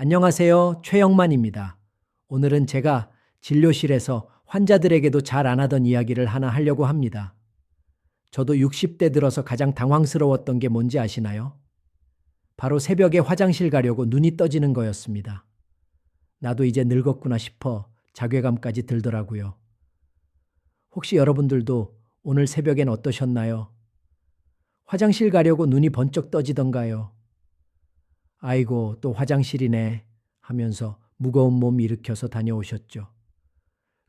안녕하세요. 최영만입니다. 오늘은 제가 진료실에서 환자들에게도 잘 안 하던 이야기를 하나 하려고 합니다. 저도 60대 들어서 가장 당황스러웠던 게 뭔지 아시나요? 바로 새벽에 화장실 가려고 눈이 떠지는 거였습니다. 나도 이제 늙었구나 싶어 자괴감까지 들더라고요. 혹시 여러분들도 오늘 새벽엔 어떠셨나요? 화장실 가려고 눈이 번쩍 떠지던가요? 아이고, 또 화장실이네 하면서 무거운 몸 일으켜서 다녀오셨죠.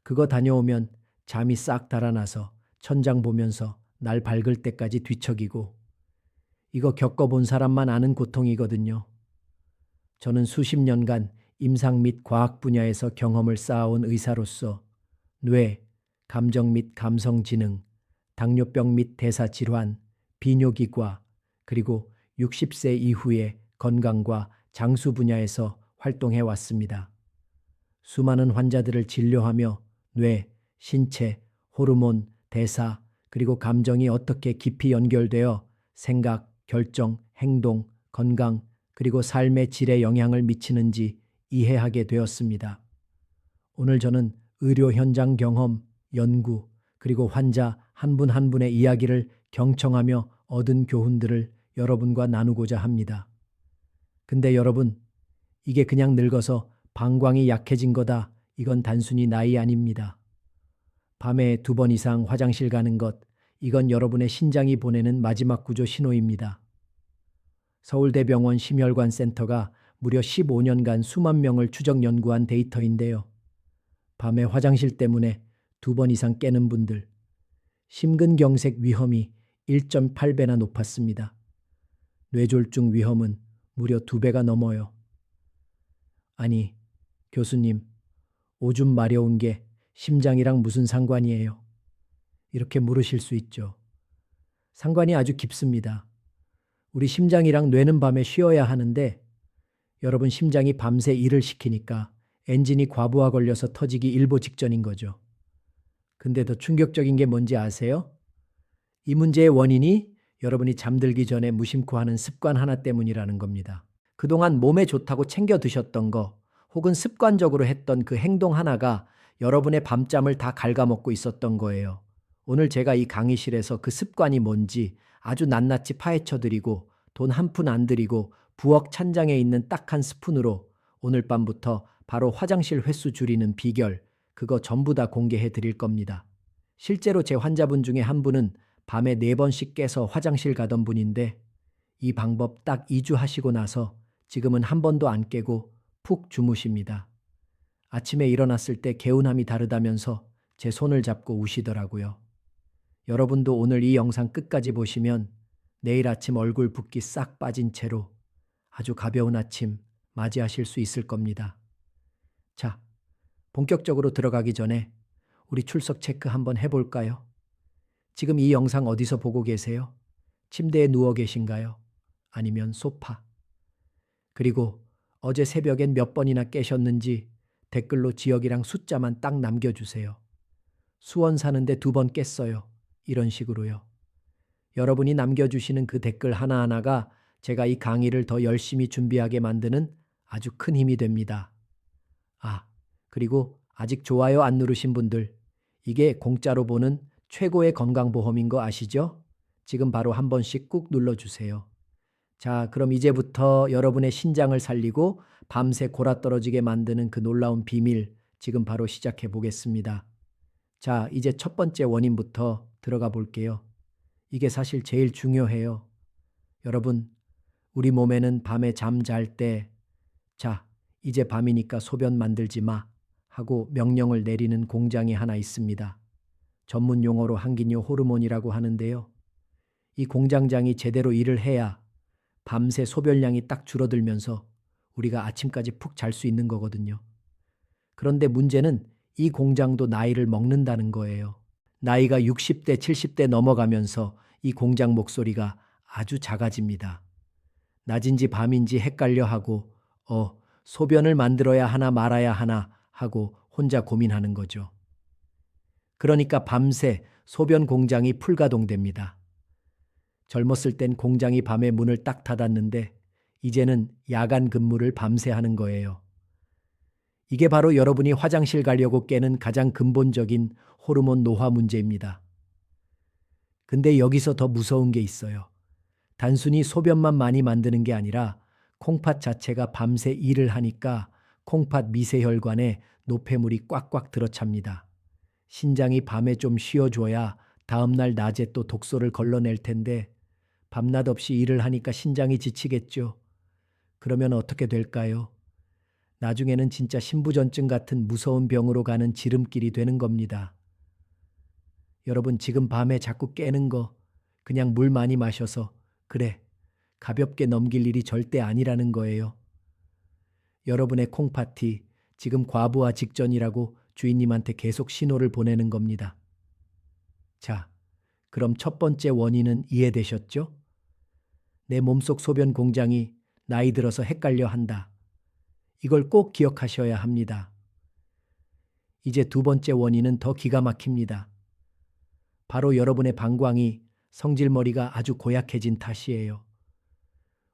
그거 다녀오면 잠이 싹 달아나서 천장 보면서 날 밝을 때까지 뒤척이고, 이거 겪어본 사람만 아는 고통이거든요. 저는 수십 년간 임상 및 과학 분야에서 경험을 쌓아온 의사로서 뇌, 감정 및 감성 지능, 당뇨병 및 대사 질환, 비뇨기과, 그리고 60세 이후의 건강과 장수 분야에서 활동해 왔습니다. 수많은 환자들을 진료하며 뇌, 신체, 호르몬, 대사, 그리고 감정이 어떻게 깊이 연결되어 생각, 결정, 행동, 건강, 그리고 삶의 질에 영향을 미치는지 이해하게 되었습니다. 오늘 저는 의료 현장 경험, 연구, 그리고 환자 한 분 한 분의 이야기를 경청하며 얻은 교훈들을 여러분과 나누고자 합니다. 근데 여러분, 이게 그냥 늙어서 방광이 약해진 거다. 이건 단순히 나이 아닙니다. 밤에 2번 이상 화장실 가는 것, 이건 여러분의 신장이 보내는 마지막 구조 신호입니다. 서울대병원 심혈관 센터가 무려 15년간 수만 명을 추적 연구한 데이터인데요. 밤에 화장실 때문에 2번 이상 깨는 분들, 심근경색 위험이 1.8배나 높았습니다. 뇌졸중 위험은 무려 2배가 넘어요. 아니, 교수님, 오줌 마려운 게 심장이랑 무슨 상관이에요? 이렇게 물으실 수 있죠. 상관이 아주 깊습니다. 우리 심장이랑 뇌는 밤에 쉬어야 하는데 여러분 심장이 밤새 일을 시키니까 엔진이 과부하 걸려서 터지기 일보 직전인 거죠. 근데 더 충격적인 게 뭔지 아세요? 이 문제의 원인이 여러분이 잠들기 전에 무심코 하는 습관 하나 때문이라는 겁니다. 그동안 몸에 좋다고 챙겨 드셨던 거 혹은 습관적으로 했던 그 행동 하나가 여러분의 밤잠을 다 갉아먹고 있었던 거예요. 오늘 제가 이 강의실에서 그 습관이 뭔지 아주 낱낱이 파헤쳐 드리고 돈 한 푼 안 들이고 부엌 찬장에 있는 딱 한 스푼으로 오늘 밤부터 바로 화장실 횟수 줄이는 비결, 그거 전부 다 공개해 드릴 겁니다. 실제로 제 환자분 중에 한 분은 밤에 4번씩 깨서 화장실 가던 분인데 이 방법 딱 2주 하시고 나서 지금은 한 번도 안 깨고 푹 주무십니다. 아침에 일어났을 때 개운함이 다르다면서 제 손을 잡고 우시더라고요. 여러분도 오늘 이 영상 끝까지 보시면 내일 아침 얼굴 붓기 싹 빠진 채로 아주 가벼운 아침 맞이하실 수 있을 겁니다. 자, 본격적으로 들어가기 전에 우리 출석 체크 한번 해볼까요? 지금 이 영상 어디서 보고 계세요? 침대에 누워 계신가요? 아니면 소파? 그리고 어제 새벽엔 몇 번이나 깨셨는지 댓글로 지역이랑 숫자만 딱 남겨주세요. 수원 사는데 2번 깼어요. 이런 식으로요. 여러분이 남겨주시는 그 댓글 하나하나가 제가 이 강의를 더 열심히 준비하게 만드는 아주 큰 힘이 됩니다. 아, 그리고 아직 좋아요 안 누르신 분들, 이게 공짜로 보는 최고의 건강보험인 거 아시죠? 지금 바로 한 번씩 꾹 눌러주세요. 자, 그럼 이제부터 여러분의 신장을 살리고 밤새 골아떨어지게 만드는 그 놀라운 비밀 지금 바로 시작해 보겠습니다. 자, 이제 첫 번째 원인부터 들어가 볼게요. 이게 사실 제일 중요해요. 여러분, 우리 몸에는 밤에 잠 잘 때, 자, 이제 밤이니까 소변 만들지 마 하고 명령을 내리는 공장이 하나 있습니다. 전문 용어로 항기뇨 호르몬이라고 하는데요. 이 공장장이 제대로 일을 해야 밤새 소변량이 딱 줄어들면서 우리가 아침까지 푹 잘 수 있는 거거든요. 그런데 문제는 이 공장도 나이를 먹는다는 거예요. 나이가 60대, 70대 넘어가면서 이 공장 목소리가 아주 작아집니다. 낮인지 밤인지 헷갈려 하고 소변을 만들어야 하나 말아야 하나 하고 혼자 고민하는 거죠. 그러니까 밤새 소변 공장이 풀가동됩니다. 젊었을 땐 공장이 밤에 문을 딱 닫았는데 이제는 야간 근무를 밤새 하는 거예요. 이게 바로 여러분이 화장실 가려고 깨는 가장 근본적인 호르몬 노화 문제입니다. 근데 여기서 더 무서운 게 있어요. 단순히 소변만 많이 만드는 게 아니라 콩팥 자체가 밤새 일을 하니까 콩팥 미세혈관에 노폐물이 꽉꽉 들어찹니다. 신장이 밤에 좀 쉬어줘야 다음날 낮에 또 독소를 걸러낼 텐데 밤낮 없이 일을 하니까 신장이 지치겠죠. 그러면 어떻게 될까요? 나중에는 진짜 신부전증 같은 무서운 병으로 가는 지름길이 되는 겁니다. 여러분 지금 밤에 자꾸 깨는 거 그냥 물 많이 마셔서 그래 가볍게 넘길 일이 절대 아니라는 거예요. 여러분의 콩팥이 지금 과부하 직전이라고 주인님한테 계속 신호를 보내는 겁니다. 자, 그럼 첫 번째 원인은 이해되셨죠? 내 몸속 소변 공장이 나이 들어서 헷갈려 한다. 이걸 꼭 기억하셔야 합니다. 이제 두 번째 원인은 더 기가 막힙니다. 바로 여러분의 방광이 성질머리가 아주 고약해진 탓이에요.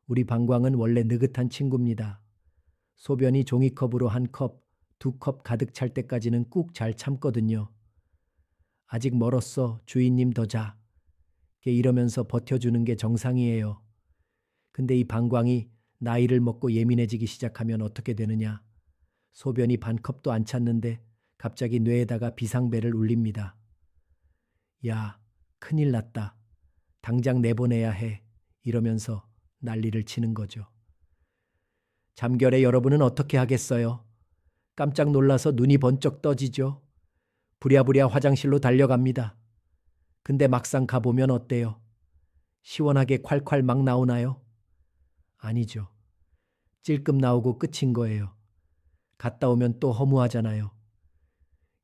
우리 방광은 원래 느긋한 친구입니다. 소변이 종이컵으로 한 컵, 두 컵 가득 찰 때까지는 꾹 잘 참거든요. 아직 멀었어, 주인님 더 자. 이러면서 버텨주는 게 정상이에요. 근데 이 방광이 나이를 먹고 예민해지기 시작하면 어떻게 되느냐. 소변이 반 컵도 안 찼는데 갑자기 뇌에다가 비상벨을 울립니다. 야, 큰일 났다. 당장 내보내야 해. 이러면서 난리를 치는 거죠. 잠결에 여러분은 어떻게 하겠어요? 깜짝 놀라서 눈이 번쩍 떠지죠. 부랴부랴 화장실로 달려갑니다. 근데 막상 가보면 어때요? 시원하게 콸콸 막 나오나요? 아니죠. 찔끔 나오고 끝인 거예요. 갔다 오면 또 허무하잖아요.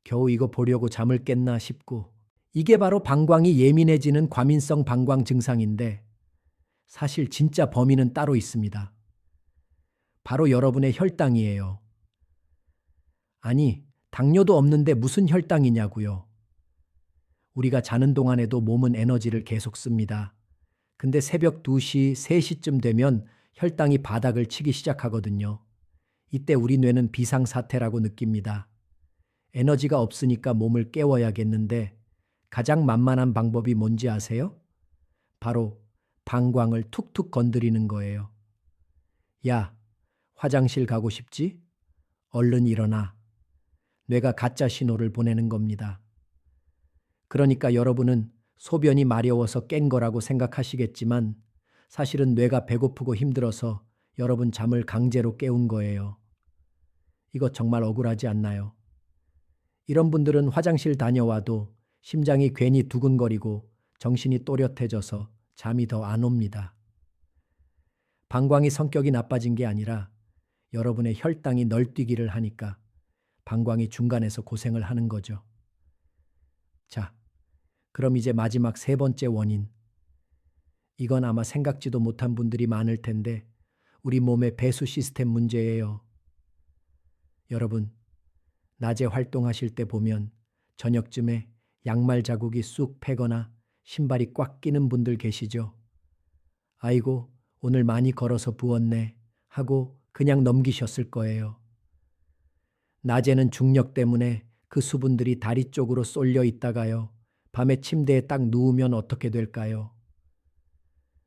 겨우 이거 보려고 잠을 깼나 싶고. 이게 바로 방광이 예민해지는 과민성 방광 증상인데 사실 진짜 범인은 따로 있습니다. 바로 여러분의 혈당이에요. 아니, 당뇨도 없는데 무슨 혈당이냐고요. 우리가 자는 동안에도 몸은 에너지를 계속 씁니다. 근데 새벽 2시, 3시쯤 되면 혈당이 바닥을 치기 시작하거든요. 이때 우리 뇌는 비상사태라고 느낍니다. 에너지가 없으니까 몸을 깨워야겠는데 가장 만만한 방법이 뭔지 아세요? 바로 방광을 툭툭 건드리는 거예요. 야, 화장실 가고 싶지? 얼른 일어나. 뇌가 가짜 신호를 보내는 겁니다. 그러니까 여러분은 소변이 마려워서 깬 거라고 생각하시겠지만 사실은 뇌가 배고프고 힘들어서 여러분 잠을 강제로 깨운 거예요. 이거 정말 억울하지 않나요? 이런 분들은 화장실 다녀와도 심장이 괜히 두근거리고 정신이 또렷해져서 잠이 더 안 옵니다. 방광이 성격이 나빠진 게 아니라 여러분의 혈당이 널뛰기를 하니까 방광이 중간에서 고생을 하는 거죠. 자, 그럼 이제 마지막 세 번째 원인. 이건 아마 생각지도 못한 분들이 많을 텐데 우리 몸의 배수 시스템 문제예요. 여러분, 낮에 활동하실 때 보면 저녁쯤에 양말 자국이 쑥 패거나 신발이 꽉 끼는 분들 계시죠? 아이고, 오늘 많이 걸어서 부었네 하고 그냥 넘기셨을 거예요. 낮에는 중력 때문에 그 수분들이 다리 쪽으로 쏠려 있다가요. 밤에 침대에 딱 누우면 어떻게 될까요?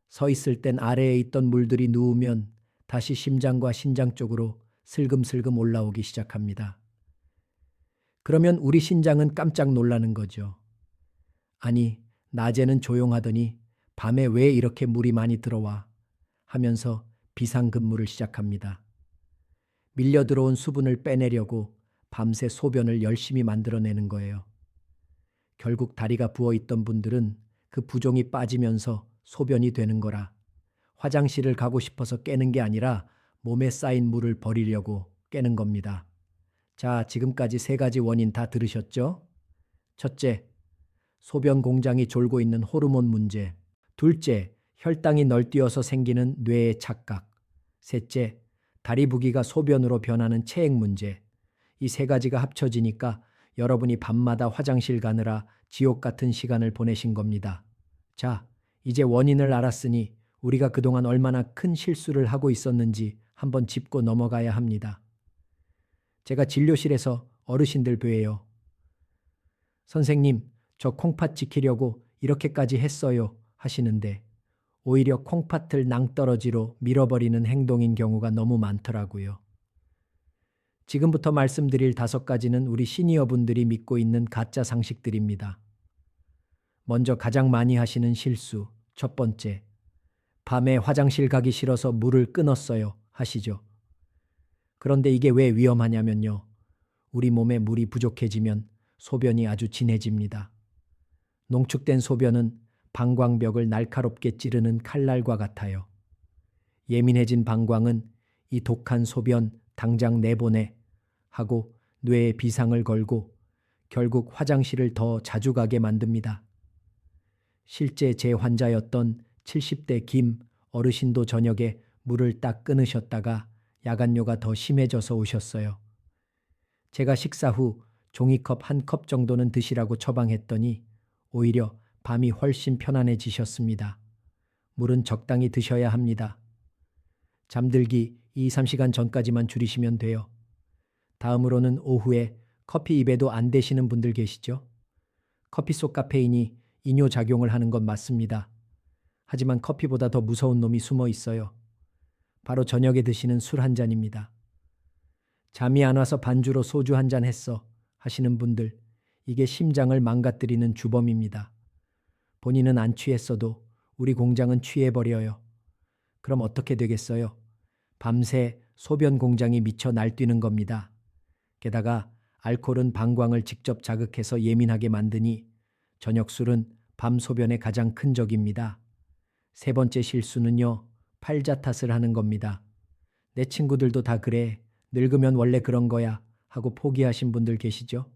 서 있을 땐 아래에 있던 물들이 누우면 다시 심장과 신장 쪽으로 슬금슬금 올라오기 시작합니다. 그러면 우리 신장은 깜짝 놀라는 거죠. 아니, 낮에는 조용하더니 밤에 왜 이렇게 물이 많이 들어와? 하면서 비상근무를 시작합니다. 밀려 들어온 수분을 빼내려고 밤새 소변을 열심히 만들어내는 거예요. 결국 다리가 부어있던 분들은 그 부종이 빠지면서 소변이 되는 거라 화장실을 가고 싶어서 깨는 게 아니라 몸에 쌓인 물을 버리려고 깨는 겁니다. 자, 지금까지 세 가지 원인 다 들으셨죠? 첫째, 소변 공장이 졸고 있는 호르몬 문제. 둘째, 혈당이 널뛰어서 생기는 뇌의 착각. 셋째, 다리 부기가 소변으로 변하는 체액 문제. 이 세 가지가 합쳐지니까 여러분이 밤마다 화장실 가느라 지옥 같은 시간을 보내신 겁니다. 자, 이제 원인을 알았으니 우리가 그동안 얼마나 큰 실수를 하고 있었는지 한번 짚고 넘어가야 합니다. 제가 진료실에서 어르신들 뵈요. 선생님, 저 콩팥 지키려고 이렇게까지 했어요 하시는데 오히려 콩팥을 낭떠러지로 밀어버리는 행동인 경우가 너무 많더라고요. 지금부터 말씀드릴 5가지는 우리 시니어분들이 믿고 있는 가짜 상식들입니다. 먼저 가장 많이 하시는 실수, 첫 번째, 밤에 화장실 가기 싫어서 물을 끊었어요 하시죠. 그런데 이게 왜 위험하냐면요. 우리 몸에 물이 부족해지면 소변이 아주 진해집니다. 농축된 소변은 방광벽을 날카롭게 찌르는 칼날과 같아요. 예민해진 방광은 이 독한 소변 당장 내보내 하고 뇌에 비상을 걸고 결국 화장실을 더 자주 가게 만듭니다. 실제 제 환자였던 70대 김 어르신도 저녁에 물을 딱 끊으셨다가 야간뇨가 더 심해져서 오셨어요. 제가 식사 후 종이컵 1컵 정도는 드시라고 처방했더니 오히려 밤이 훨씬 편안해지셨습니다. 물은 적당히 드셔야 합니다. 잠들기 2-3시간 전까지만 줄이시면 돼요. 다음으로는 오후에 커피 입에도 안 대시는 분들 계시죠? 커피 속 카페인이 이뇨작용을 하는 건 맞습니다. 하지만 커피보다 더 무서운 놈이 숨어 있어요. 바로 저녁에 드시는 술 한 잔입니다. 잠이 안 와서 반주로 소주 한 잔 했어 하시는 분들, 이게 심장을 망가뜨리는 주범입니다. 본인은 안 취했어도 우리 공장은 취해버려요. 그럼 어떻게 되겠어요? 밤새 소변 공장이 미쳐 날뛰는 겁니다. 게다가 알코올은 방광을 직접 자극해서 예민하게 만드니 저녁 술은 밤 소변의 가장 큰 적입니다. 세 번째 실수는요, 팔자 탓을 하는 겁니다. 내 친구들도 다 그래. 늙으면 원래 그런 거야 하고 포기하신 분들 계시죠?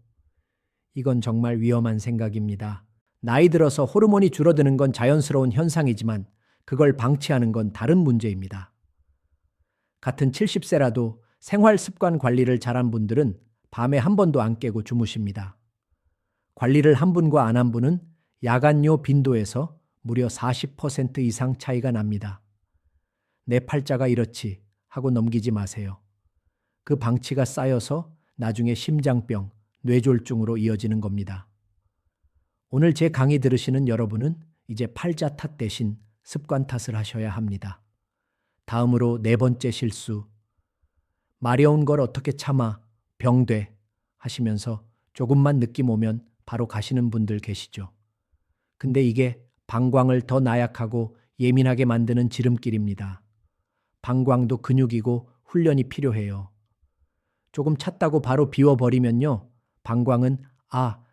이건 정말 위험한 생각입니다. 나이 들어서 호르몬이 줄어드는 건 자연스러운 현상이지만 그걸 방치하는 건 다른 문제입니다. 같은 70세라도 생활 습관 관리를 잘한 분들은 밤에 한 번도 안 깨고 주무십니다. 관리를 한 분과 안 한 분은 야간뇨 빈도에서 무려 40% 이상 차이가 납니다. 내 팔자가 이렇지 하고 넘기지 마세요. 그 방치가 쌓여서 나중에 심장병, 뇌졸중으로 이어지는 겁니다. 오늘 제 강의 들으시는 여러분은 이제 팔자 탓 대신 습관 탓을 하셔야 합니다. 다음으로 4번째 실수. 마려운 걸 어떻게 참아, 병돼 하시면서 조금만 느낌 오면 바로 가시는 분들 계시죠. 근데 이게 방광을 더 나약하고 예민하게 만드는 지름길입니다. 방광도 근육이고 훈련이 필요해요. 조금 찼다고 바로 비워버리면요. 방광은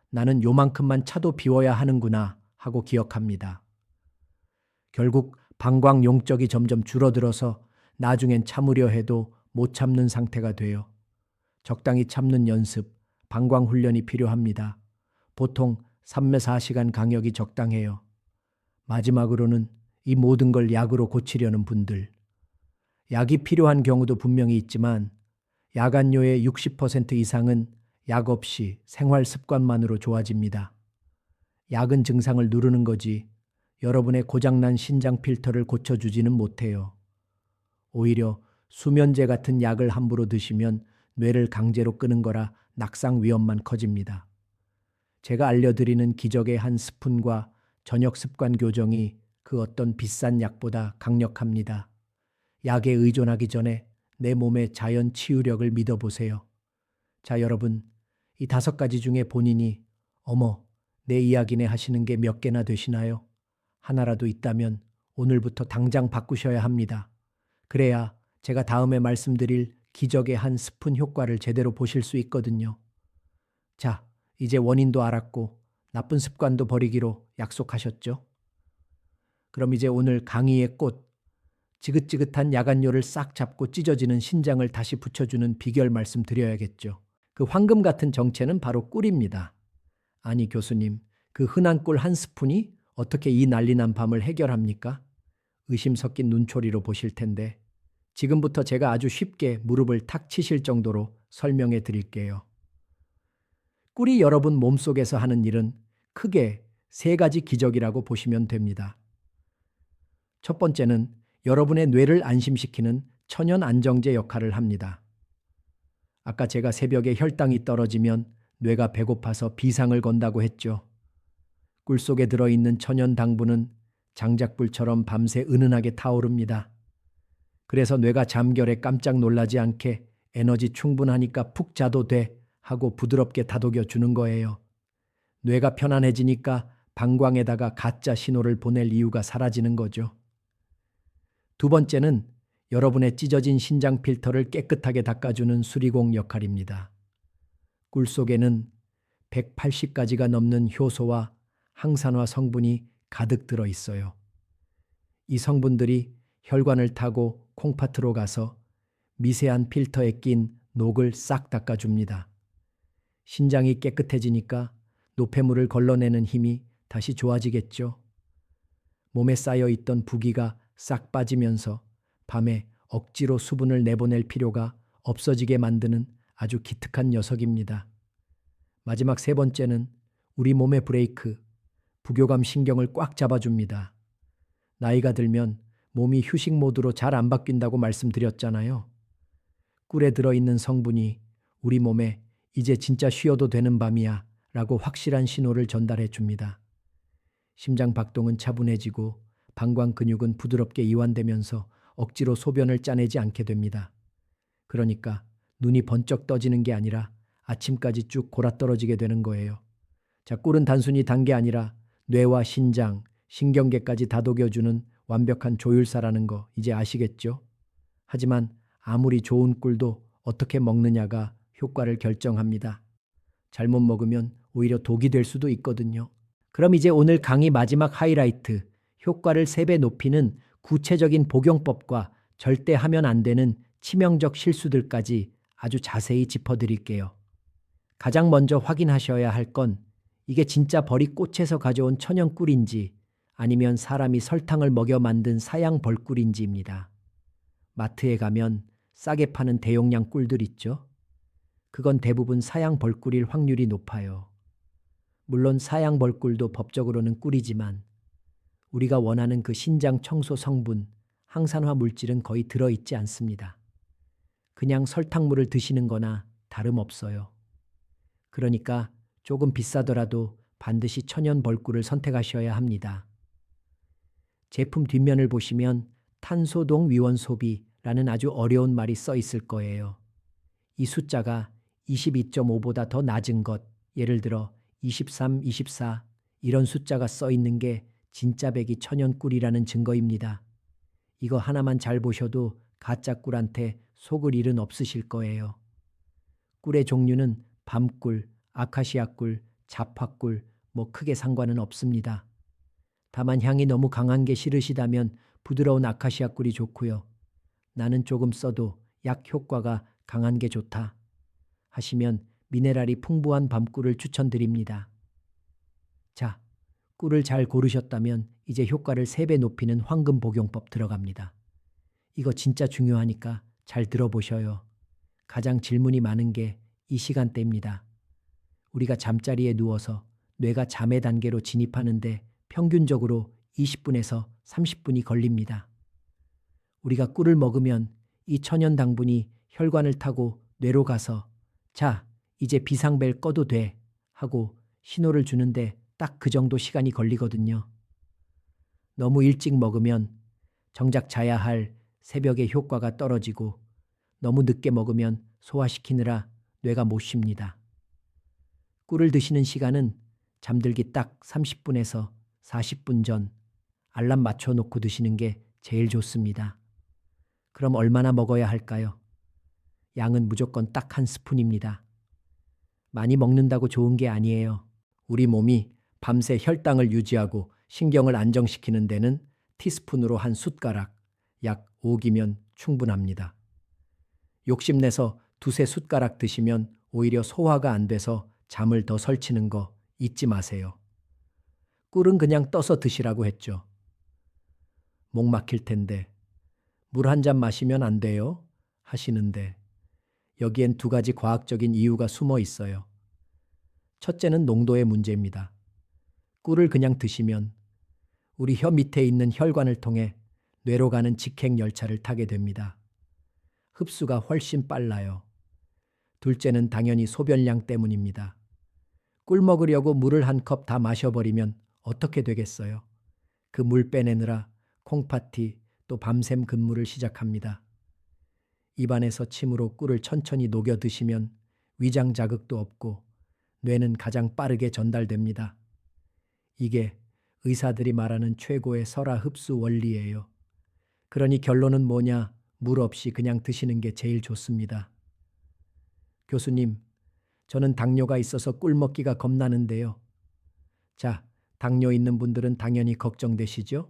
나는 요만큼만 차도 비워야 하는구나 하고 기억합니다. 결국 방광 용적이 점점 줄어들어서 나중엔 참으려 해도 못 참는 상태가 돼요. 적당히 참는 연습, 방광 훈련이 필요합니다. 보통 3-4시간 강역이 적당해요. 마지막으로는 이 모든 걸 약으로 고치려는 분들. 약이 필요한 경우도 분명히 있지만 야간뇨의 60% 이상은 약 없이 생활 습관만으로 좋아집니다. 약은 증상을 누르는 거지 여러분의 고장난 신장 필터를 고쳐주지는 못해요. 오히려 수면제 같은 약을 함부로 드시면 뇌를 강제로 끄는 거라 낙상 위험만 커집니다. 제가 알려드리는 기적의 한 스푼과 저녁 습관 교정이 그 어떤 비싼 약보다 강력합니다. 약에 의존하기 전에 내 몸의 자연 치유력을 믿어보세요. 자, 여러분, 이 5가지 중에 본인이 어머, 내 이야기네 하시는 게 몇 개나 되시나요? 하나라도 있다면 오늘부터 당장 바꾸셔야 합니다. 그래야 제가 다음에 말씀드릴 기적의 한 스푼 효과를 제대로 보실 수 있거든요. 자, 이제 원인도 알았고 나쁜 습관도 버리기로 약속하셨죠? 그럼 이제 오늘 강의의 꽃, 지긋지긋한 야간뇨를 싹 잡고 찢어지는 신장을 다시 붙여주는 비결 말씀드려야겠죠. 그 황금 같은 정체는 바로 꿀입니다. 아니 교수님, 그 흔한 꿀 한 스푼이 어떻게 이 난리난 밤을 해결합니까? 의심 섞인 눈초리로 보실 텐데 지금부터 제가 아주 쉽게 무릎을 탁 치실 정도로 설명해 드릴게요. 꿀이 여러분 몸속에서 하는 일은 크게 3가지 기적이라고 보시면 됩니다. 첫 번째는 여러분의 뇌를 안심시키는 천연 안정제 역할을 합니다. 아까 제가 새벽에 혈당이 떨어지면 뇌가 배고파서 비상을 건다고 했죠. 꿀 속에 들어있는 천연 당분은 장작불처럼 밤새 은은하게 타오릅니다. 그래서 뇌가 잠결에 깜짝 놀라지 않게 에너지 충분하니까 푹 자도 돼 하고 부드럽게 다독여 주는 거예요. 뇌가 편안해지니까 방광에다가 가짜 신호를 보낼 이유가 사라지는 거죠. 두 번째는 여러분의 찢어진 신장 필터를 깨끗하게 닦아주는 수리공 역할입니다. 꿀 속에는 180가지가 넘는 효소와 항산화 성분이 가득 들어 있어요. 이 성분들이 혈관을 타고 콩팥으로 가서 미세한 필터에 낀 녹을 싹 닦아줍니다. 신장이 깨끗해지니까 노폐물을 걸러내는 힘이 다시 좋아지겠죠. 몸에 쌓여있던 부기가 싹 빠지면서 밤에 억지로 수분을 내보낼 필요가 없어지게 만드는 아주 기특한 녀석입니다. 마지막 세 번째는 우리 몸의 브레이크, 부교감 신경을 꽉 잡아줍니다. 나이가 들면 몸이 휴식 모드로 잘 안 바뀐다고 말씀드렸잖아요. 꿀에 들어있는 성분이 우리 몸에 이제 진짜 쉬어도 되는 밤이야 라고 확실한 신호를 전달해 줍니다. 심장 박동은 차분해지고 방광 근육은 부드럽게 이완되면서 억지로 소변을 짜내지 않게 됩니다. 그러니까 눈이 번쩍 떠지는 게 아니라 아침까지 쭉 골아떨어지게 되는 거예요. 자, 꿀은 단순히 단 게 아니라 뇌와 신장, 신경계까지 다독여주는 완벽한 조율사라는 거 이제 아시겠죠? 하지만 아무리 좋은 꿀도 어떻게 먹느냐가 효과를 결정합니다. 잘못 먹으면 오히려 독이 될 수도 있거든요. 그럼 이제 오늘 강의 마지막 하이라이트, 효과를 3배 높이는 구체적인 복용법과 절대 하면 안 되는 치명적 실수들까지 아주 자세히 짚어드릴게요. 가장 먼저 확인하셔야 할 건 이게 진짜 벌이 꽃에서 가져온 천연 꿀인지 아니면 사람이 설탕을 먹여 만든 사양 벌꿀인지입니다. 마트에 가면 싸게 파는 대용량 꿀들 있죠? 그건 대부분 사양 벌꿀일 확률이 높아요. 물론 사양 벌꿀도 법적으로는 꿀이지만 우리가 원하는 그 신장 청소 성분, 항산화 물질은 거의 들어있지 않습니다. 그냥 설탕물을 드시는 거나 다름없어요. 그러니까 조금 비싸더라도 반드시 천연 벌꿀을 선택하셔야 합니다. 제품 뒷면을 보시면 탄소동 위원 소비라는 아주 어려운 말이 써 있을 거예요. 이 숫자가 22.5보다 더 낮은 것, 예를 들어 23, 24 이런 숫자가 써 있는 게 진짜 백이 천연 꿀이라는 증거입니다. 이거 하나만 잘 보셔도 가짜 꿀한테 속을 일은 없으실 거예요. 꿀의 종류는 밤꿀, 아카시아 꿀, 자파꿀 뭐 크게 상관은 없습니다. 다만 향이 너무 강한 게 싫으시다면 부드러운 아카시아 꿀이 좋고요. 나는 조금 써도 약 효과가 강한 게 좋다 하시면 미네랄이 풍부한 밤꿀을 추천드립니다. 자, 꿀을 잘 고르셨다면 이제 효과를 3배 높이는 황금 복용법 들어갑니다. 이거 진짜 중요하니까 잘 들어보셔요. 가장 질문이 많은 게 이 시간대입니다. 우리가 잠자리에 누워서 뇌가 잠의 단계로 진입하는데 평균적으로 20분에서 30분이 걸립니다. 우리가 꿀을 먹으면 이 천연 당분이 혈관을 타고 뇌로 가서 자, 이제 비상벨 꺼도 돼 하고 신호를 주는데 딱 그 정도 시간이 걸리거든요. 너무 일찍 먹으면 정작 자야 할 새벽에 효과가 떨어지고 너무 늦게 먹으면 소화시키느라 뇌가 못 쉽니다. 꿀을 드시는 시간은 잠들기 딱 30분에서 40분 전 알람 맞춰놓고 드시는 게 제일 좋습니다. 그럼 얼마나 먹어야 할까요? 양은 무조건 딱 1스푼입니다. 많이 먹는다고 좋은 게 아니에요. 우리 몸이 밤새 혈당을 유지하고 신경을 안정시키는 데는 티스푼으로 한 숟가락, 약 5기면 충분합니다. 욕심내서 2~3숟가락 드시면 오히려 소화가 안 돼서 잠을 더 설치는 거 잊지 마세요. 꿀은 그냥 떠서 드시라고 했죠. 목 막힐 텐데 물 한 잔 마시면 안 돼요? 하시는데 여기엔 2가지 과학적인 이유가 숨어 있어요. 첫째는 농도의 문제입니다. 꿀을 그냥 드시면 우리 혀 밑에 있는 혈관을 통해 뇌로 가는 직행 열차를 타게 됩니다. 흡수가 훨씬 빨라요. 둘째는 당연히 소변량 때문입니다. 꿀 먹으려고 물을 한 컵 다 마셔버리면 어떻게 되겠어요? 그 물 빼내느라 콩파티 또 밤샘 근무를 시작합니다. 입안에서 침으로 꿀을 천천히 녹여 드시면 위장 자극도 없고 뇌는 가장 빠르게 전달됩니다. 이게 의사들이 말하는 최고의 설화 흡수 원리예요. 그러니 결론은 뭐냐? 물 없이 그냥 드시는 게 제일 좋습니다. 교수님, 저는 당뇨가 있어서 꿀 먹기가 겁나는데요. 자, 당뇨 있는 분들은 당연히 걱정되시죠?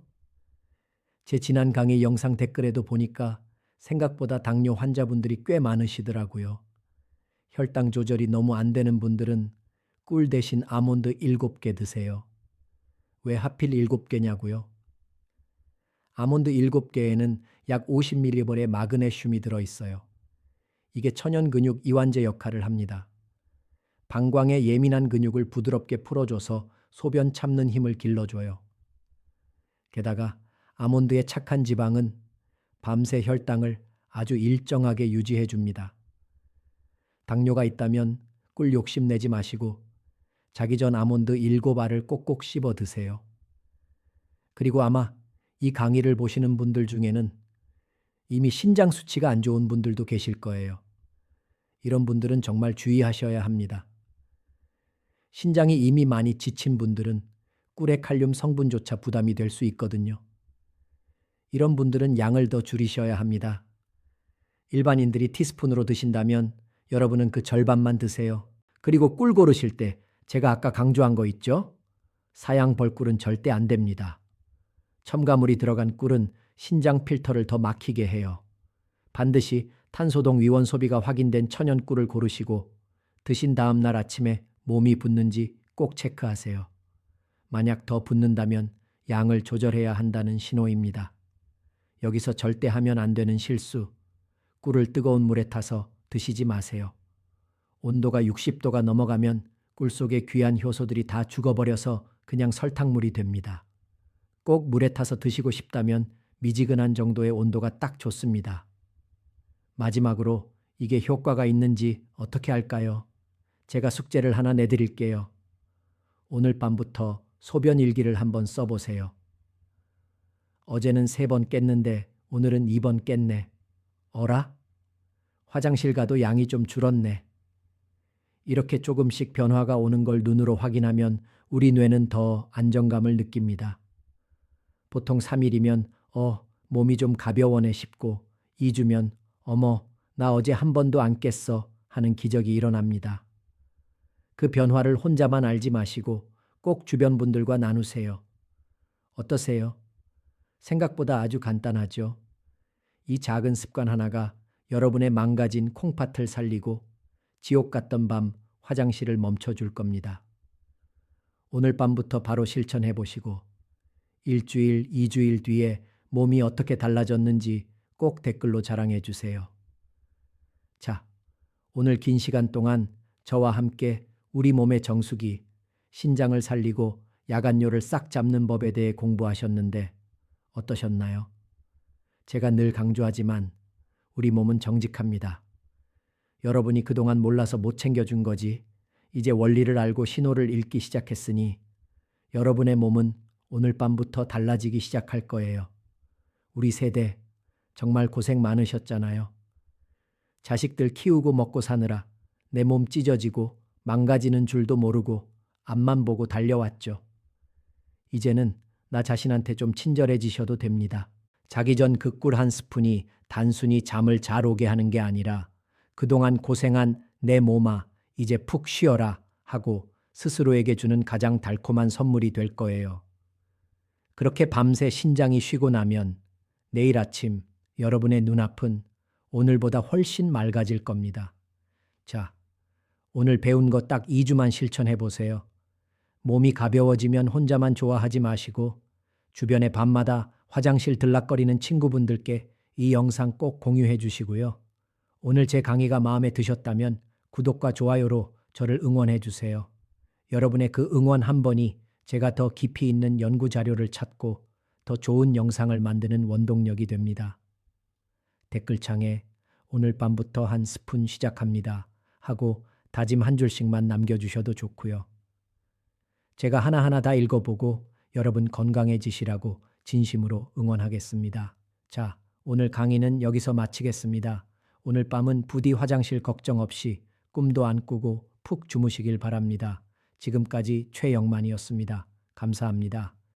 제 지난 강의 영상 댓글에도 보니까 생각보다 당뇨 환자분들이 꽤 많으시더라고요. 혈당 조절이 너무 안 되는 분들은 꿀 대신 아몬드 7개 드세요. 왜 하필 7개냐고요? 아몬드 7개에는 약 50mg의 마그네슘이 들어있어요. 이게 천연 근육 이완제 역할을 합니다. 방광의 예민한 근육을 부드럽게 풀어줘서 소변 참는 힘을 길러줘요. 게다가 아몬드의 착한 지방은 밤새 혈당을 아주 일정하게 유지해 줍니다. 당뇨가 있다면 꿀 욕심내지 마시고 자기 전 아몬드 7알을 꼭꼭 씹어 드세요. 그리고 아마 이 강의를 보시는 분들 중에는 이미 신장 수치가 안 좋은 분들도 계실 거예요. 이런 분들은 정말 주의하셔야 합니다. 신장이 이미 많이 지친 분들은 꿀의 칼륨 성분조차 부담이 될 수 있거든요. 이런 분들은 양을 더 줄이셔야 합니다. 일반인들이 티스푼으로 드신다면 여러분은 그 절반만 드세요. 그리고 꿀 고르실 때 제가 아까 강조한 거 있죠? 사양 벌꿀은 절대 안 됩니다. 첨가물이 들어간 꿀은 신장 필터를 더 막히게 해요. 반드시 탄소동 위원 소비가 확인된 천연 꿀을 고르시고 드신 다음 날 아침에 몸이 붓는지 꼭 체크하세요. 만약 더 붓는다면 양을 조절해야 한다는 신호입니다. 여기서 절대 하면 안 되는 실수. 꿀을 뜨거운 물에 타서 드시지 마세요. 온도가 60도가 넘어가면 꿀 속의 귀한 효소들이 다 죽어버려서 그냥 설탕물이 됩니다. 꼭 물에 타서 드시고 싶다면 미지근한 정도의 온도가 딱 좋습니다. 마지막으로 이게 효과가 있는지 어떻게 할까요? 제가 숙제를 하나 내드릴게요. 오늘 밤부터 소변 일기를 한번 써보세요. 어제는 3번 깼는데 오늘은 2번 깼네. 어라? 화장실 가도 양이 좀 줄었네. 이렇게 조금씩 변화가 오는 걸 눈으로 확인하면 우리 뇌는 더 안정감을 느낍니다. 보통 3일이면 몸이 좀 가벼워네 싶고 2주면 어머, 나 어제 한 번도 안 깼어 하는 기적이 일어납니다. 그 변화를 혼자만 알지 마시고 꼭 주변 분들과 나누세요. 어떠세요? 생각보다 아주 간단하죠. 이 작은 습관 하나가 여러분의 망가진 콩팥을 살리고 지옥 같던 밤 화장실을 멈춰줄 겁니다. 오늘 밤부터 바로 실천해 보시고 1주일, 2주일 뒤에 몸이 어떻게 달라졌는지 꼭 댓글로 자랑해 주세요. 자, 오늘 긴 시간 동안 저와 함께 우리 몸의 정수기, 신장을 살리고 야간뇨를 싹 잡는 법에 대해 공부하셨는데 어떠셨나요? 제가 늘 강조하지만 우리 몸은 정직합니다. 여러분이 그동안 몰라서 못 챙겨준 거지 이제 원리를 알고 신호를 읽기 시작했으니 여러분의 몸은 오늘 밤부터 달라지기 시작할 거예요. 우리 세대 정말 고생 많으셨잖아요. 자식들 키우고 먹고 사느라 내 몸 찢어지고 망가지는 줄도 모르고 앞만 보고 달려왔죠. 이제는 나 자신한테 좀 친절해지셔도 됩니다. 자기 전 그 꿀 한 스푼이 단순히 잠을 잘 오게 하는 게 아니라 그동안 고생한 내 몸아 이제 푹 쉬어라 하고 스스로에게 주는 가장 달콤한 선물이 될 거예요. 그렇게 밤새 신장이 쉬고 나면 내일 아침 여러분의 눈앞은 오늘보다 훨씬 맑아질 겁니다. 자, 오늘 배운 거 딱 2주만 실천해 보세요. 몸이 가벼워지면 혼자만 좋아하지 마시고 주변에 밤마다 화장실 들락거리는 친구분들께 이 영상 꼭 공유해 주시고요. 오늘 제 강의가 마음에 드셨다면 구독과 좋아요로 저를 응원해 주세요. 여러분의 그 응원 한 번이 제가 더 깊이 있는 연구 자료를 찾고 더 좋은 영상을 만드는 원동력이 됩니다. 댓글창에 오늘 밤부터 한 스푼 시작합니다 하고 다짐 한 줄씩만 남겨주셔도 좋고요. 제가 하나하나 다 읽어보고 여러분 건강해지시라고 진심으로 응원하겠습니다. 자, 오늘 강의는 여기서 마치겠습니다. 오늘 밤은 부디 화장실 걱정 없이 꿈도 안 꾸고 푹 주무시길 바랍니다. 지금까지 최영만이었습니다. 감사합니다.